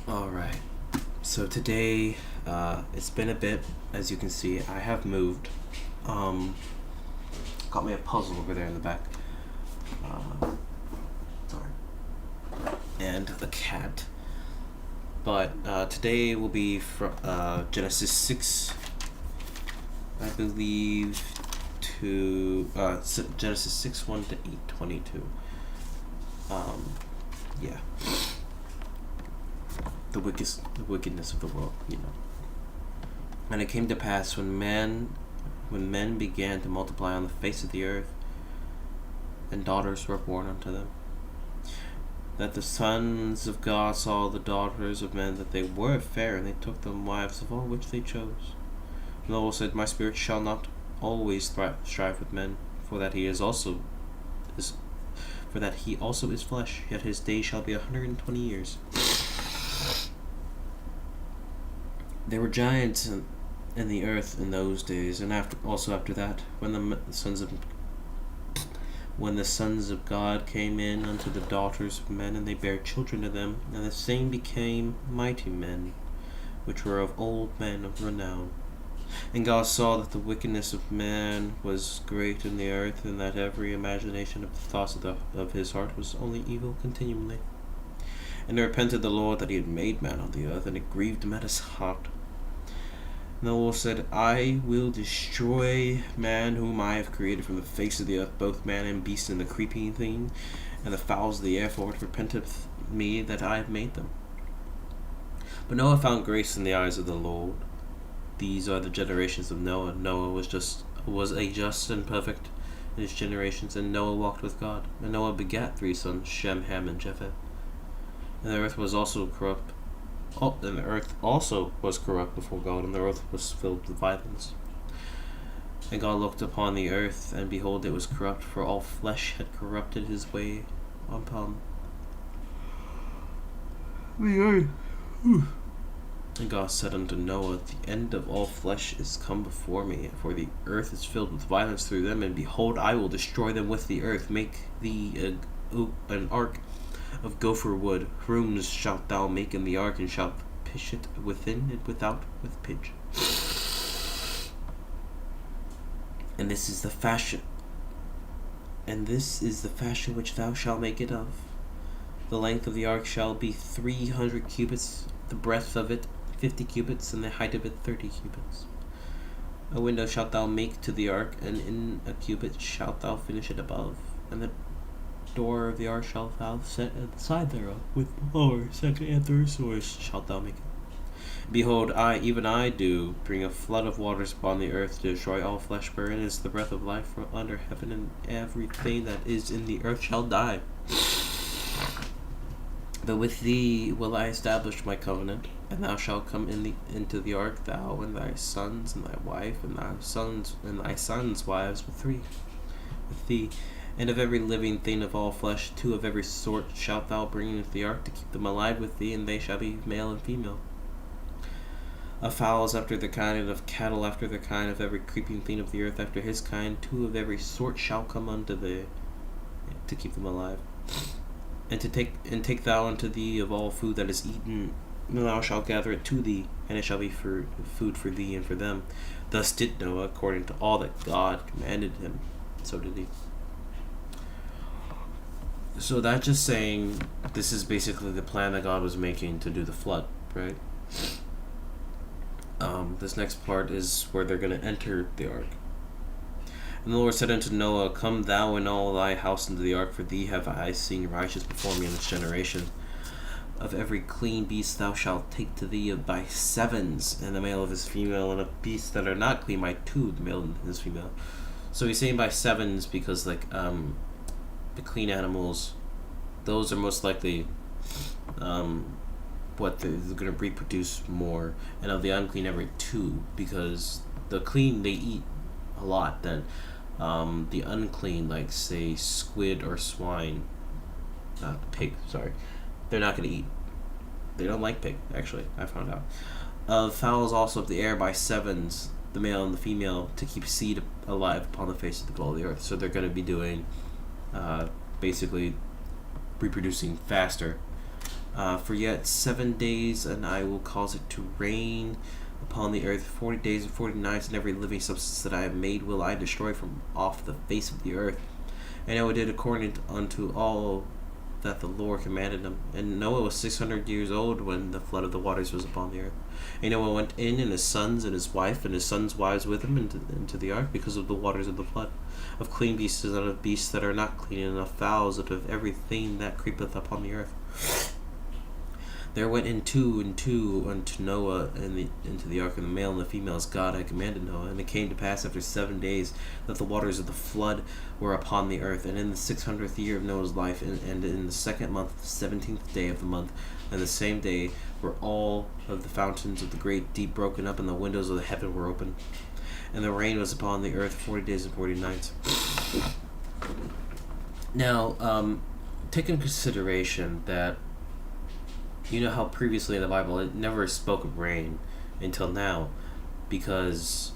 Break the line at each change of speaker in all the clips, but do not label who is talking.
Alright, so today, it's been a bit, as you can see, I have moved. Um, got me a puzzle over there in the back. Sorry. And a cat. But today will be from Genesis 6, I believe, to Genesis 6 1 to 8:22. Yeah. The wickedness of the world, And it came to pass when men began to multiply on the face of the earth, and daughters were born unto them, that the sons of God saw the daughters of men that they were fair, and they took them wives of all which they chose. And the Lord said, My spirit shall not always strive with men, for that he also is flesh, yet his days shall be 120 years. There were giants in the earth in those days, and after that, when the sons of God came in unto the daughters of men, and they bare children to them, and the same became mighty men, which were of old men of renown. And God saw that the wickedness of man was great in the earth, and that every imagination of the thoughts of his heart was only evil continually. And it repented the Lord that he had made man on the earth, and it grieved him at his heart. And the Lord said, I will destroy man whom I have created from the face of the earth, both man and beast, and the creeping thing, and the fowls of the air, for it repenteth me that I have made them. But Noah found grace in the eyes of the Lord. These are the generations of Noah. Noah was a just and perfect in his generations, and Noah walked with God. And Noah begat 3 sons, Shem, Ham, and Japheth. And the earth was also corrupt. And the earth also was corrupt before God, and the earth was filled with violence. And God looked upon the earth, and behold, it was corrupt, for all flesh had corrupted his way upon the earth. And God said unto Noah, The end of all flesh is come before me, for the earth is filled with violence through them, and behold, I will destroy them with the earth. Make thee an ark of gopher wood. Rooms shalt thou make in the ark, and shalt pitch it within and without with pitch. And this is the fashion which thou shalt make it of. The length of the ark shall be 300 cubits, the breadth of it 50 cubits, and the height of it 30 cubits. A window shalt thou make to the ark, and in a cubit shalt thou finish it above. And the door of the ark shalt thou set at the side thereof, with lower, second, and third stories shalt thou make it. Behold, even I do bring a flood of waters upon the earth to destroy all flesh, wherein is the breath of life from under heaven, and everything that is in the earth shall die. But with thee will I establish my covenant, and thou shalt come into the ark, thou and thy sons and thy wife, and thy sons' wives with thee. And of every living thing of all flesh, 2 of every sort shalt thou bring into the ark, to keep them alive with thee, and they shall be male and female. Of fowls after their kind, and of cattle after their kind, of every creeping thing of the earth after his kind, 2 of every sort shall come unto thee, to keep them alive. And take thou unto thee of all food that is eaten, and thou shalt gather it to thee, and it shall be for food for thee and for them. Thus did Noah, according to all that God commanded him. So did he. So that's just saying this is basically the plan that God was making to do the flood, right? This next part is where they're going to enter the ark. And the Lord said unto Noah, Come thou and all thy house into the ark, for thee have I seen righteous before me in this generation. Of every clean beast thou shalt take to thee by 7s, and the male of his female, and of beasts that are not clean by 2, the male and his female. So he's saying by 7s because the clean animals, those are most likely they're going to reproduce more, and of the unclean every 2, because the clean they eat a lot. Then the unclean, like say squid or swine, pig, sorry, they're not going to eat. They don't like pig, actually, I found out. Fowls also of the air by 7s, the male and the female, to keep seed alive upon the face of the ball of the earth. So they're going to be doing basically reproducing faster For yet 7 days, and I will cause it to rain upon the earth 40 days and 40 nights, and every living substance that I have made will I destroy from off the face of the earth. And Noah did according unto all that the Lord commanded him. And Noah was 600 years old when the flood of the waters was upon the earth. And Noah went in, and his sons and his wife and his sons' wives with him into the ark, because of the waters of the flood, of clean beasts and of beasts that are not clean, and of fowls, and of everything that creepeth upon the earth. There went in two and two unto Noah into the ark, and the male and the female, as God had commanded Noah. And it came to pass after 7 days that the waters of the flood were upon the earth. And in the 600th year of Noah's life, and in the 2nd month, the 17th day of the month, and the same day were all of the fountains of the great deep broken up, and the windows of the heaven were open. And the rain was upon the earth 40 days and 40 nights. Now, take into consideration that you know how previously in the Bible it never spoke of rain until now, because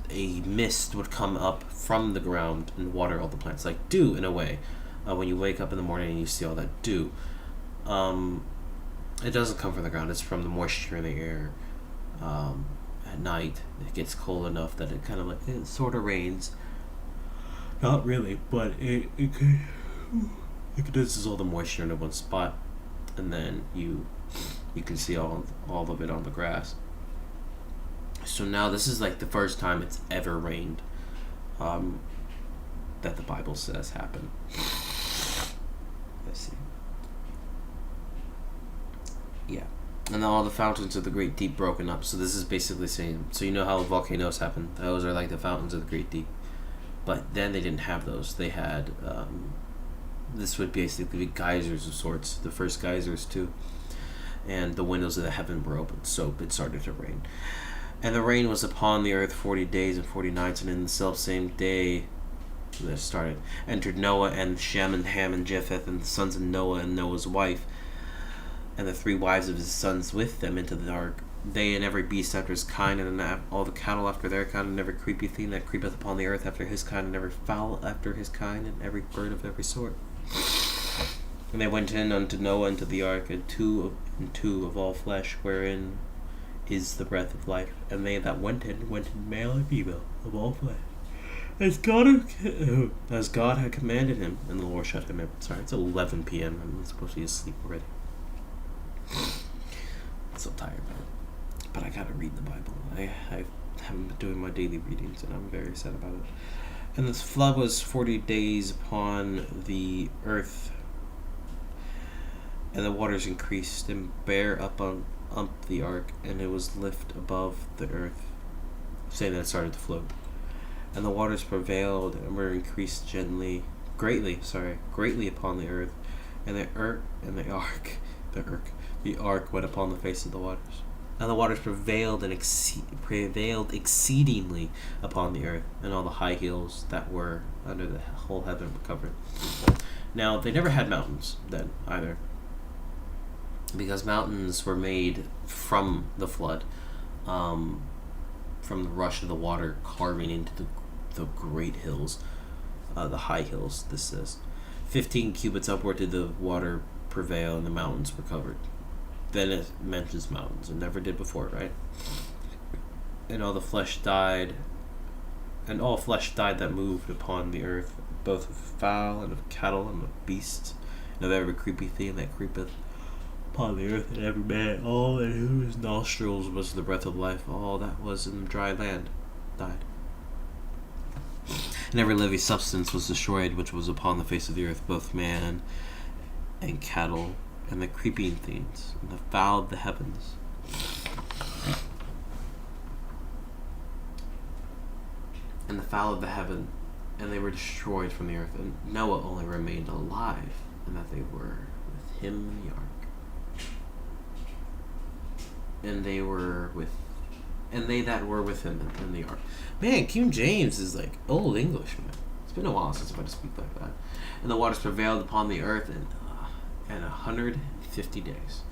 a mist would come up from the ground and water all the plants, like dew in a way. When you wake up in the morning and you see all that dew, it doesn't come from the ground, it's from the moisture in the air. At night it gets cold enough that it kind of like, it sort of rains. Not really, but it condenses all the moisture into one spot, and then you can see all of it on the grass. So now this is like the first time it's ever rained, that the Bible says happened. Let's see. Yeah. And all the fountains of the great deep broken up. So this is basically saying, so you know how volcanoes happen. Those are like the fountains of the great deep. But then they didn't have those. They had, this would basically be geysers of sorts. The first geysers too. And the windows of the heaven were open. So it started to rain. And the rain was upon the earth 40 days and 40 nights. And in the selfsame day that started, entered Noah and Shem and Ham and Japheth and the sons of Noah and Noah's wife, and the 3 wives of his sons with them into the ark, they and every beast after his kind, and all the cattle after their kind, and every creepy thing that creepeth upon the earth after his kind, and every fowl after his kind, and every bird of every sort. And they went in unto Noah into the ark, and two of all flesh, wherein is the breath of life. And they that went in male and female of all flesh, as God had commanded him. And the Lord shut him in. Sorry, it's 11 p.m. I'm supposed to be asleep already. I'm so tired, man. But I gotta read the Bible. I haven't been doing my daily readings, and I'm very sad about it. And this flood was 40 days upon the earth, and the waters increased and bare up the ark, and it was lift above the earth, saying that it started to float. And the waters prevailed and were increased greatly upon the earth, and the ark went upon the face of the waters. And the waters prevailed exceedingly upon the earth, and all the high hills that were under the whole heaven were covered. Now, they never had mountains then either, because mountains were made from the flood, from the rush of the water carving into the great hills, the high hills, this says. 15 cubits upward did the water prevail, and the mountains were covered. Then it mentions mountains. It never did before, right? And all the flesh died, and all flesh died that moved upon the earth, both of fowl and of cattle and of beasts, and of every creepy thing that creepeth upon the earth, and every man, all in whose nostrils was the breath of life, all that was in dry land, died. And every living substance was destroyed, which was upon the face of the earth, both man and cattle, and the creeping things, and the fowl of the heavens. And the fowl of the heaven, and they were destroyed from the earth. And Noah only remained alive, and that they were with him in the ark. And they that were with him in the ark. Man, King James is like old English, man. It's been a while since I've had to speak like that. And the waters prevailed upon the earth, and 150 days.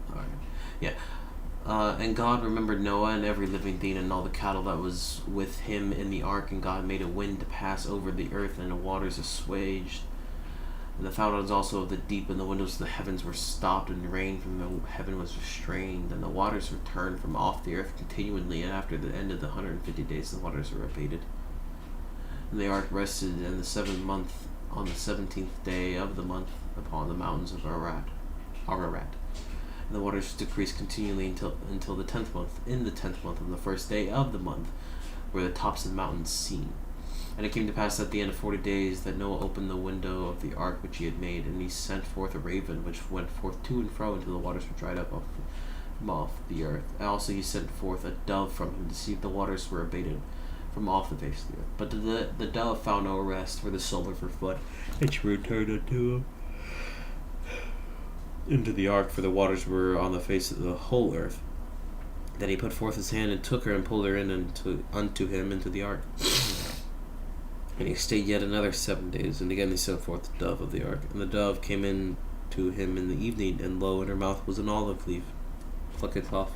Alright. Yeah. And God remembered Noah and every living thing and all the cattle that was with him in the ark, and God made a wind to pass over the earth, and the waters assuaged. And the fountains also of the deep and the windows of the heavens were stopped, and rain from the heaven was restrained, and the waters returned from off the earth continually, and after the end of the 150 days the waters were abated. And the ark rested in the 7th month, on the 17th day of the month, upon the mountains of Ararat. And the waters decreased continually until the 10th month. In the 10th month, on the first day of the month, were the tops of the mountains seen. And it came to pass at the end of 40 days that Noah opened the window of the ark which he had made, and he sent forth a raven, which went forth to and fro until the waters were dried up from off the earth. And also he sent forth a dove from him to see if the waters were abated from off the face of the earth. But the dove found no rest for the sole of her foot, and she returned unto him into the ark, for the waters were on the face of the whole earth. Then he put forth his hand and took her and pulled her in unto him into the ark. And he stayed yet another 7 days, and again he sent forth the dove of the ark. And the dove came in to him in the evening, and lo, in her mouth was an olive leaf, plucked off.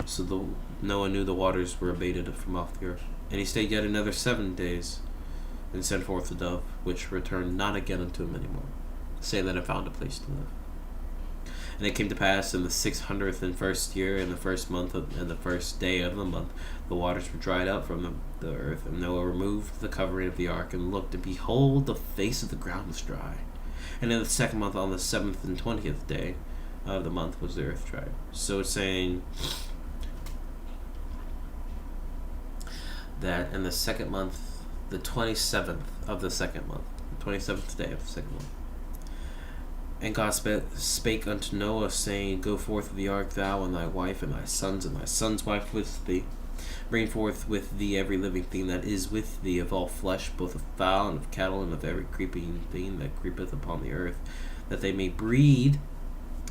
So Noah knew the waters were abated from off the earth. And he stayed yet another 7 days, and sent forth the dove, which returned not again unto him any more, saying that it found a place to live. And it came to pass in the 601st year, in the first month, and the first day of the month, the waters were dried up from the earth. And Noah removed the covering of the ark, and looked, and behold, the face of the ground was dry. And in the 2nd month, on the 7th and 20th day of the month, was the earth dried. So it's saying that in the 2nd month, the 27th of the 2nd month, the 27th day of the 2nd month, and God spake unto Noah, saying, Go forth of the ark, thou and thy wife, and thy son's wife with thee. Bring forth with thee every living thing that is with thee, of all flesh, both of fowl and of cattle, and of every creeping thing that creepeth upon the earth, that they may breed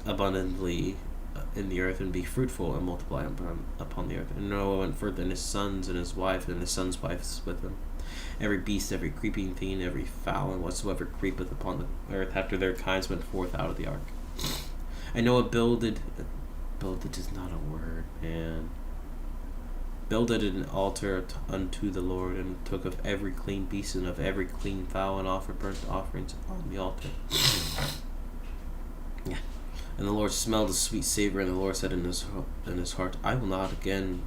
abundantly in the earth, and be fruitful, and multiply upon the earth. And Noah went forth, and his sons, and his wife, and his sons' wives with him. Every beast, every creeping thing, every fowl, and whatsoever creepeth upon the earth after their kinds went forth out of the ark. And Noah builded is not a word, man. Builded an altar unto the Lord, and took of every clean beast and of every clean fowl, and offered burnt offerings upon the altar. Yeah. And the Lord smelled a sweet savor, and the Lord said in his heart, I will not again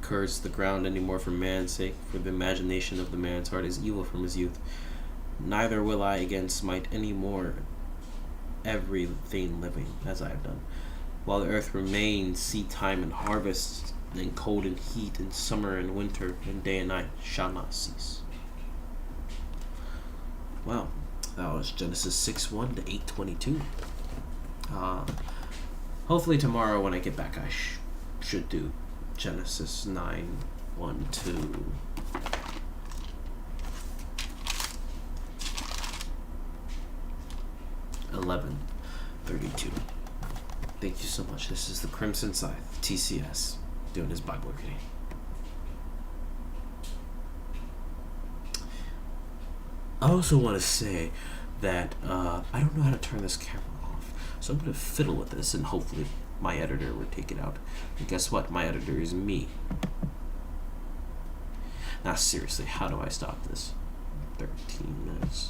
curse the ground any more for man's sake, for the imagination of the man's heart is evil from his youth. Neither will I again smite any more everything living, as I have done. While the earth remains, seed time and harvest, and cold and heat, and summer and winter, and day and night shall not cease. Well, that was Genesis 6:1 to 8:22. Hopefully tomorrow when I get back I should do Genesis 9:1 to 11:32. Thank you so much. This is the Crimson Scythe, TCS, doing his Bible reading. I also want to say that I don't know how to turn this camera off, so I'm going to fiddle with this, and hopefully my editor will take it out. And guess what? My editor is me. Now seriously, how do I stop this? 13 minutes.